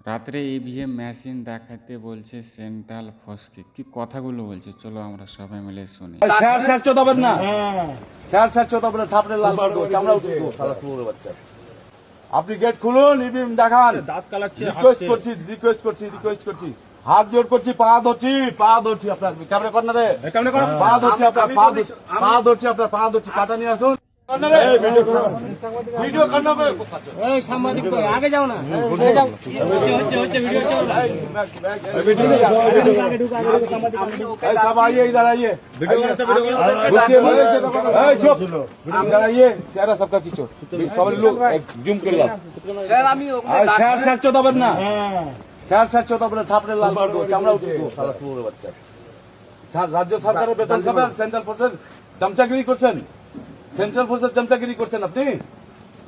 রাত্রে EVM machine দেখাতে বলছে সেন্ট্রাল ফোর্সকে, কি কথাগুলো বলছে চলো আমরা সবাই মিলে শুনি। স্যার স্যার চোদাবেন না, স্যার স্যার চোদাবেন না, থাপড়ে লাল করে দেবো, চামড়া উঠে দেবো, শালা শুয়োরের বাচ্চা। আপনি গেট খুলুন, ইভিএম দেখান। রিকোয়েস্ট করছি, হাত জোর করছি, পা ধরছি আপনার ক্যামেরা কর্নারে, পা ধরছি আপনার, পা ধরছি আপনার, পা ধরছি, পাটা নিয়ে আসুন। ভিডিও কর্নারে সাংবাদিক আগে যাও না, सब आइए, इधर आइए, चुप, इधर आइए, चेहरा सबका खींचो, सब लोग जूम करिए। স্যার স্যার চোদাবেন না, স্যার স্যার চোদাবেন না, থাপড়ে লাল করে দেবো, চামড়া উঠে দেবো, শালা শুয়োরের বাচ্চা। রাজ্য সরকারের বেতন খাবেন, সেন্ট্রাল ফোর্সের চামচাগিরি করছেন, সেন্ট্রাল ফোর্সের চামচাগিরি করছেন আপনি।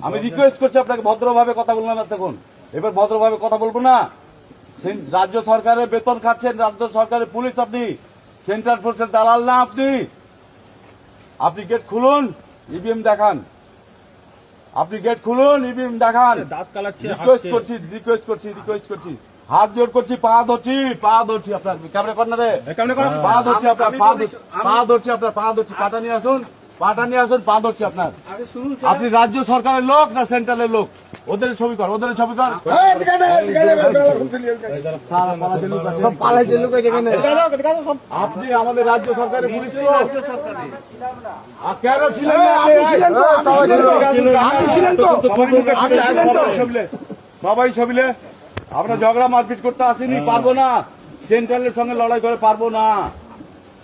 আমি রিকোয়েস্ট করছি আপনাকে ভদ্রভাবে কথা বলবেন না, দেখুন এবার ভদ্রভাবে কথা বলবো না। রাজ্য সরকারের বেতন খাচ্ছেন, রাজ্য সরকারের পুলিশ আপনি, সেন্ট্রাল ফোর্সের দালাল না আপনি। আপনি গেট খুলুন, ইভিএম দেখান, আপনি গেট খুলুন, ইভিএম দেখান। রিকোয়েস্ট করছি, হাত জোর করছি, পা ধরছি আপনার ক্যামেরা কর্নারে, পা ধরছি আপনার, পা ধরছি আপনার, পা ধরছি, পাটা নিয়ে আসুন, পাটা নিয়ে আসুন, পা ধরছি আপনার। আপনি রাজ্য সরকারের লোক না সেন্ট্রালের লোক? ওদের ছবি কর, ওদের ছবি কর। আপনি আমাদের রাজ্য সরকারের পুলিশ তো কেন ছিলেন না? সবাই সবিলে আমরা ঝগড়া মারপিট করতে আসিনি, পারবো না। সেন্ট্রালের সঙ্গে লড়াই করে পারবো না,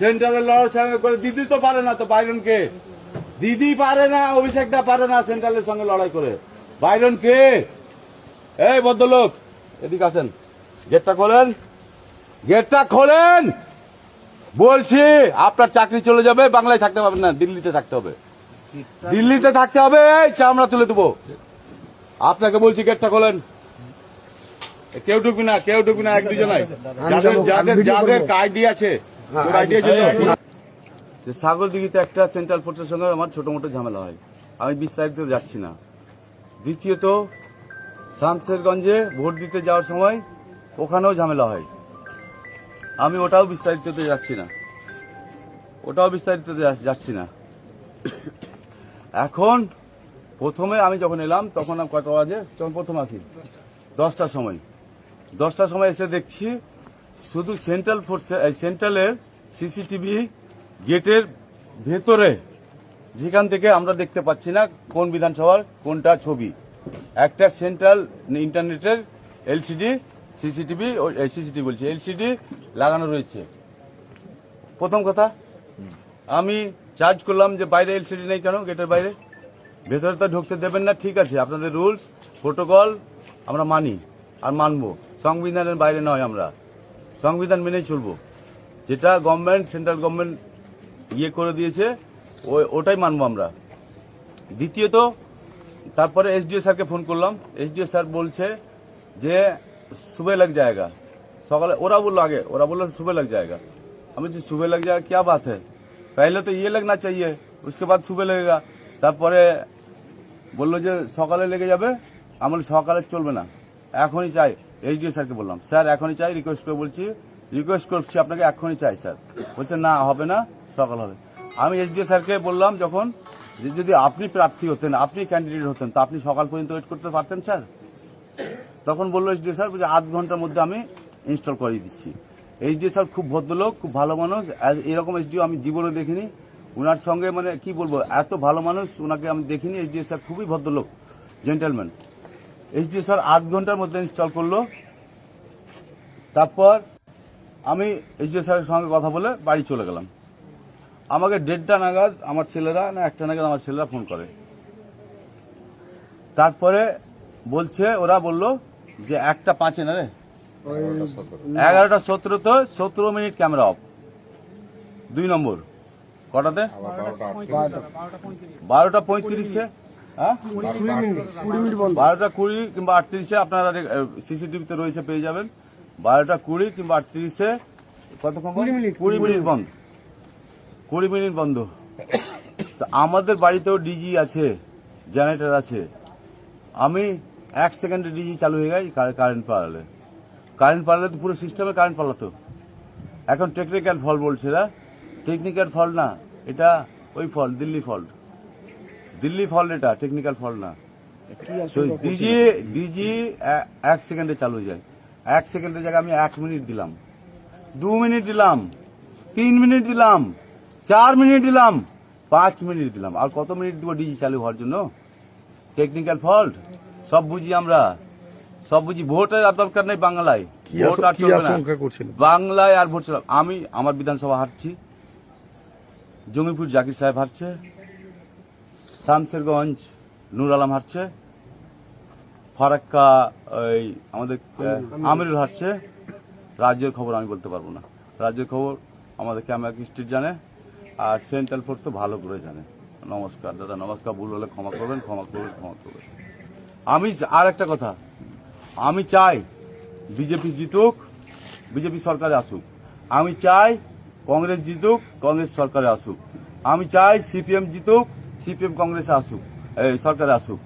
সেন্ট্রালের লড়াই সঙ্গে করে। দিদি তো পারে না, তো বাইরনকে দিদি পারে না, অভিষেকটা পারে না সেন্ট্রালের সঙ্গে লড়াই করে। বাইরন কে? এই ভদ্রলোক এদিকে আসেন, গেটটা খোলেন, গেটটা খোলেন বলছি। আপনার চাকরি চলে যাবে, বাংলায় থাকতে পারবেন না, দিল্লিতে থাকতে হবে, দিল্লিতে থাকতে হবে। এই চামড়া তুলে দেবো আপনাকে, বলছি গেটটা খোলেন। কেউ ঢুকবি না, কেউ ঢুকবি না, এক দুজনাই যাদের আইডি আছে, সাগর দিঘিতে একটা সেন্ট্রাল ফোর্সের সঙ্গে আমার ছোট মোটো ঝামেলা হয়, আমি বিস্তারিত যাচ্ছি না। দ্বিতীয়ত শামশেরগঞ্জে ভোট দিতে যাওয়ার সময় ওখানেও ঝামেলা হয়, আমি ওটাও বিস্তারিত যাচ্ছি না। এখন প্রথমে আমি যখন এলাম তখন কত বাজে, যখন প্রথম আসি 10টার সময় এসে দেখছি শুধু সেন্ট্রাল ফোর্সে, সেন্ট্রালের সিসিটিভি গেটের ভেতরে, যেখান থেকে আমরা দেখতে পাচ্ছি না কোন বিধানসভার কোনটা ছবি, একটা সেন্ট্রাল ইন্টারনেটের এলসিডি লাগানো রয়েছে। প্রথম কথা, আমি চার্জ করলাম যে বাইরে এলসিডি নেই কেন, গেটের বাইরে, ভেতরে তো ঢুকতে দেবেন না, ঠিক আছে আপনাদের রুলস প্রোটোকল আমরা মানি আর মানবো, সংবিধানের বাইরে নয়, আমরা সংবিধান মেনেই চলবো, যেটা গভর্নমেন্ট সেন্ট্রাল গভর্নমেন্ট করে দিয়েছে ওটাই মানবো আমরা। দ্বিতীয়ত তারপরে এসডিও স্যারকে ফোন করলাম, এসডিও স্যার বলছে যে सुबह लग जाएगा, সকালে ওরা বললো सुबह लग जाएगा। আমি বলছি सुबह लग जाएगा क्या बात है, पहले तो ये लगना चाहिए, उसके बाद सुबह लगेगा। তারপরে বললো যে সকালে লেগে যাবে, আমার সকালে চলবে না, এখনই চাই। এসডিও স্যারকে বললাম স্যার এখনই চাই, রিকোয়েস্ট করছি আপনাকে, এখনই চাই স্যার। বলছে না হবে না, সকাল হবে। আমি এসডিও স্যারকে বললাম যখন, যদি আপনি প্রার্থী হতেন, আপনি ক্যান্ডিডেট হতেন, তো আপনি সকাল পর্যন্ত ওয়েট করতে পারতেন স্যার। তখন বললো এসডিও স্যার, বলছে 8 ঘন্টার মধ্যে আমি ইনস্টল করিয়ে দিচ্ছি। এসডিও স্যার খুব ভদ্রলোক, খুব ভালো মানুষ, এরকম এসডিও আমি জীবনে দেখিনি। ওনার সঙ্গে মানে কি বলবো, এত ভালো মানুষ ওনাকে আমি দেখিনি। এসডিও স্যার খুবই ভদ্রলোক, জেন্টেলম্যান। এসডিও স্যার 8 ঘন্টার মধ্যে ইনস্টল করলো। তারপর আমি এসডিও স্যারের সঙ্গে কথা বলে বাড়ি চলে গেলাম। আমাকে 1:30 নাগাদ আমার ছেলেরা, না 1টা নাগাদ আমার ছেলেরা ফোন করে। তারপরে বলছে, ওরা বললো যে 1:05 না রে, 11:17 তো 17 মিনিট ক্যামেরা অফ। 2 নম্বর কটাতে 12:35, হ্যাঁ 12:20 কিংবা 38 আপনারা সিসিটিভিতে রয়েছে, পেয়ে যাবেন। 12:20 কিংবা 38 কতক্ষণ, 20 মিনিট বন্ধ, 20 মিনিট বন্ধ। তো আমাদের বাড়িতেও ডিজি আছে, জেনারেটর আছে, আমি 1 সেকেন্ডে ডিজি চালু হয়ে যায় কারেন্ট পাওয়ালে। কারেন্ট পাল্টালে তো পুরো সিস্টেমে কারেন্ট পাল্টাতো। এখন টেকনিক্যাল ফল্ট বলছে এরা, টেকনিক্যাল ফল্ট না, এটা ওই fault, Delhi fault, Delhi fault, এটা টেকনিক্যাল ফল্ট না। ডিজি 1 সেকেন্ডে চালু হয়ে যায়। 1 সেকেন্ডের জায়গায় আমি 1 মিনিট দিলাম, 2 মিনিট দিলাম, 3 মিনিট দিলাম, 4 মিনিট দিলাম, 5 মিনিট দিলাম, আর কত মিনিট দিব ডিজি চালু হওয়ার জন্য? টেকনিক্যাল ফল্ট সব বুঝি আমরা, সব বুঝি। ভোটের আর দরকার নেই বাংলায়, ভোট আর চলবে না বাংলায়, আর ভোট চলবে। আমি আমার বিধানসভা হারছি, জঙ্গিপুর জাকির সাহেব হারছে, শামসেরগঞ্জ নূর আলম হারছে, ফারাক্কা ওই আমাদের আমিরুল হারছে। রাজ্যের খবর আমি বলতে পারবো না, রাজ্যের খবর আমাদের ক্যামাক স্ট্রিট জানে, আর সেন্ট্রাল ফোর্স তো ভালো করে জানে। নমস্কার দাদা, নমস্কার। ভুল হলে ক্ষমা করবেন, ক্ষমা করবেন, ক্ষমা করবেন। আমি আর একটা কথা, আমি চাই বিজেপি জিতুক, বিজেপি সরকারে আসুক। আমি চাই কংগ্রেস জিতুক, কংগ্রেস সরকারে আসুক। আমি চাই সিপিএম জিতুক, সিপিএম কংগ্রেসে আসুক, সরকারে আসুক।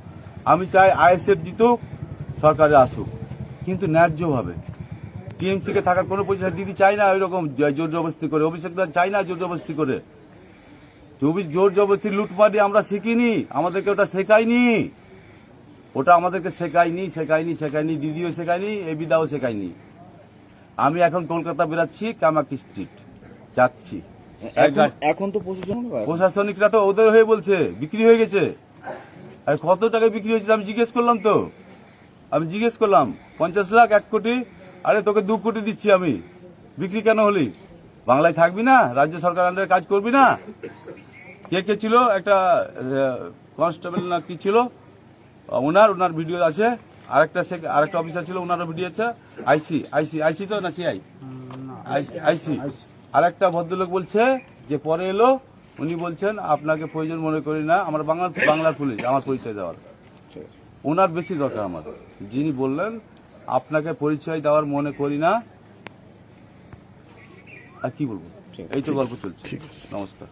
আমি চাই আইএসএফ জিতুক, সরকারে আসুক, কিন্তু ন্যায্যভাবে। টিএমসি কে থাকার কোনো পজিশন দিদি চাই না ওই রকম জোর জবরদস্তি করে। অভিষেক দা চাই না জোর জবরদস্তি করে। জোর জবরদস্তি লুটপাটি আমরা শিখিনি, আমাদেরকে ওটা শেখায়নি, ওটা আমাদেরকে শেখায়নি, দিদিও শেখায়নি, এবিদাও শেখায়নি। আমি এখন কলকাতা বেরাচ্ছি, কামাকি স্ট্রিট যাচ্ছি। এখন তো প্রশাসনিকরা তো ওদের হয়ে বলছে বিক্রি হয়ে গেছে। আর কত টাকায় বিক্রি হয়েছে আমি জিজ্ঞেস করলাম, তো আমি জিজ্ঞেস করলাম 50 লাখ, 1 কোটি। আরে তোকে 2 কোটি দিচ্ছি আমি, বিক্রি কেন হলি? বাংলায় থাকবি না? রাজ্য সরকার আন্ডারে কাজ করবি না? কে ছিল? একটা কনস্টেবল না কি ছিল, ওনার ভিডিও আছে। আরেকটা অফিসার ছিল, ওনারও ভিডিও আছে। আইসি তো না সিআই, আইসি। আর একটা ভদ্রলোক বলছে যে পরে এলো, উনি বলছেন আপনাকে প্রয়োজন মনে করি না, আমার বাংলার পুলিশ আমার পরিচয় দেওয়ার। ওনার বেশি দরকার আমার, যিনি বললেন আপনাকে পরিচয় দেওয়ার মনে করি না। আর কি বলবো, এই তো গল্প চলছে। নমস্কার।